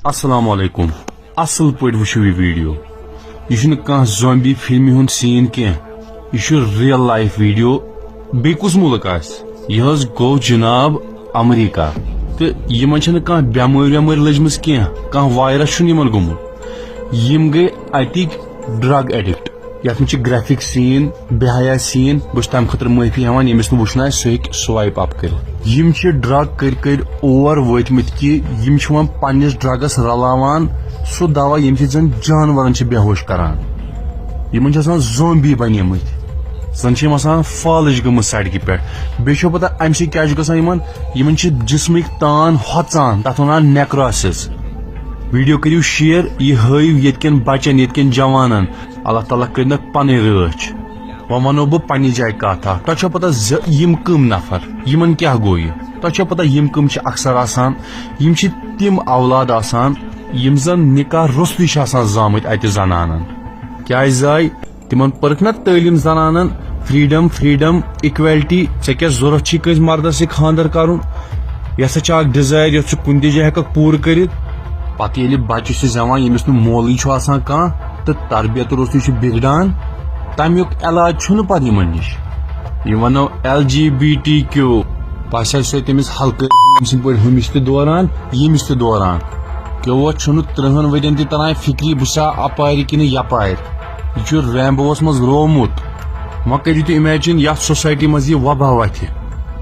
السلام علیکم اصل پٲٹھۍ وٕچھِو یہِ ویڈیو یہِ چھُنہٕ کانٛہہ زومبی فِلمہِ ہُنٛد سیٖن کینٛہہ یہِ چھُ ریل لایف ویڈیو بیٚیہِ کُس مُلک آسہِ یہِ حظ گوٚو جناب امریکہ تہٕ یِمن چھنہٕ کانٛہہ بٮ۪مٲرۍ وٮ۪مٲرۍ لٔجمٕژ کینٛہہ کانٛہہ وایرس چھُنہٕ یِمن گوٚمُت یِم گٔے اتِکۍ ڈرگ ایڈکٹ یتھ منٛز چھِ گریفک سیٖن بے حیا سیٖن بہٕ چھُس تمہِ خٲطرٕ معٲفی ہٮ۪وان ییٚمِس نہٕ وٕچھُن آسہِ سُہ ہیٚکہِ سوایپ اپ کٔرِتھ یِم چھِ ڈرگ کٔرۍ اور وٲتمٕتۍ کہِ یِم چھِ وۄنۍ پننِس ڈرگس رلاوان سُہ دوا ییٚمہِ سۭتۍ زن جانورن چھِ بے ہوش کران یِمن چھِ آسان زومبی بنیمٕتۍ زن چھِ یِم آسان فالٕج گٔمٕژ سڑکہِ پٮ۪ٹھ بیٚیہِ چھو پتہ امہِ سۭتۍ کیٛاہ چھُ گژھان یِمن چھِ جسمٕکۍ تان ہۄژان تتھ ونان نیکراسِس ویڈیو کٔرِو شیر یہِ ہٲیِو ییٚتہِ بچن ییٚتہِ جوانن اللہ تعالیٰ کٔرنکھ پنٕنۍ رٲچھ وۄنۍ ونو بہٕ پننہِ جایہِ کتھ اکھ تۄہہِ چھو پتہ یِم کٕم نفر یِمن کیٛاہ گوٚو یہِ تۄہہِ چھو پتہ یِم کٕم چھِ اکثر آسان یِم چھِ تِم اولاد آسان یِم زن نکاح روٚستُے چھِ آسان زامٕتۍ اتہِ زنانن کیٛازِ زاے تِمن پٔرکھ نا تعلیٖم زنانن فریڈم اِکویلٹی ژےٚ کیٛاہ ضروٗرت چھی کٲنٛسہِ مردس سۭتۍ خانٛدر کرُن یہِ ہسا چھِ اکھ ڈِزایر یۄس ژٕ کُنہِ تہِ جایہِ ہٮ۪ککھ پوٗرٕ کٔرِتھ پتہٕ ییٚلہِ بچہِ چھُ زٮ۪وان ییٚمِس نہٕ مولٕے چھُ آسان کانٛہہ تہٕ تربیت روٚستُے چھُ بگڑان تمیُک علاج چھُنہٕ پتہٕ یِمن نِش یِم ونو LGBT باسیٚو سُہ تٔمِس ہلکہٕ أمۍ سٕنٛدۍ پٲٹھۍ ہُمِس تہِ دوران ییٚمِس تہِ دوران کیو چھُنہٕ 30 ؤرین تہِ تران فکری بہٕ چھُسا اپارِ کِنہٕ یپارِ یہِ چھُ ریمبووس منٛز روومُت وۄنۍ کٔرِو تُہۍ اِمیجِن یتھ سوسایٹی منٛز یہِ وبا وتھِ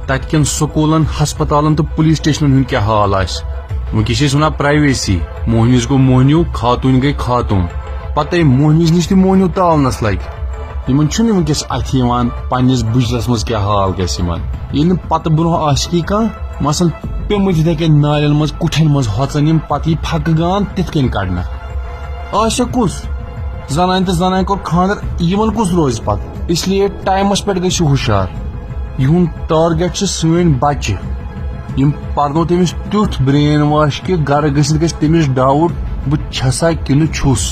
تتہِ کٮ۪ن سکوٗلن ہسپتالن تہٕ پُلیٖس سٹیشنن ہُنٛد کیٛاہ حال آسہِ وٕنکیٚس چھِ أسۍ ونان پرایویسی موہنوِس گوٚو موہنیوٗ خاتوٗن گٔے خاتوٗن پتہٕ موہنوِس نِش تہِ موہنیوٗ تاونس لگہِ یِمن چھُنہٕ وٕنکیٚس اتھِ یِوان پننِس بُجرس منٛز کیٛاہ حال گژھِ یِمن ییٚلہِ نہٕ پتہٕ برونٛہہ آسہِ کانٛہہ مثلاً پیٚمٕتۍ یِتھے کٔنۍ نالین منٛز کُٹھٮ۪ن منٛز ہۄژان یِم پتہٕ یہِ پھکہٕ گان تِتھ کٔنۍ کڑنہٕ آسہِ کُس زنانہِ تہٕ زنانہِ کوٚر خانٛدر یِمن کُس روزِ پتہٕ اسلیے ٹایمس پٮ۪ٹھ گٔژھِو ہُشار یِہُنٛد ٹارگیٹ چھِ سٲنۍ بچہِ یِم پرنو تٔمِس تیُتھ برین واش کہِ گرٕ گٔژھِتھ گژھِ تٔمِس ڈاوُٹ بہٕ چھسا کِنہٕ چھُس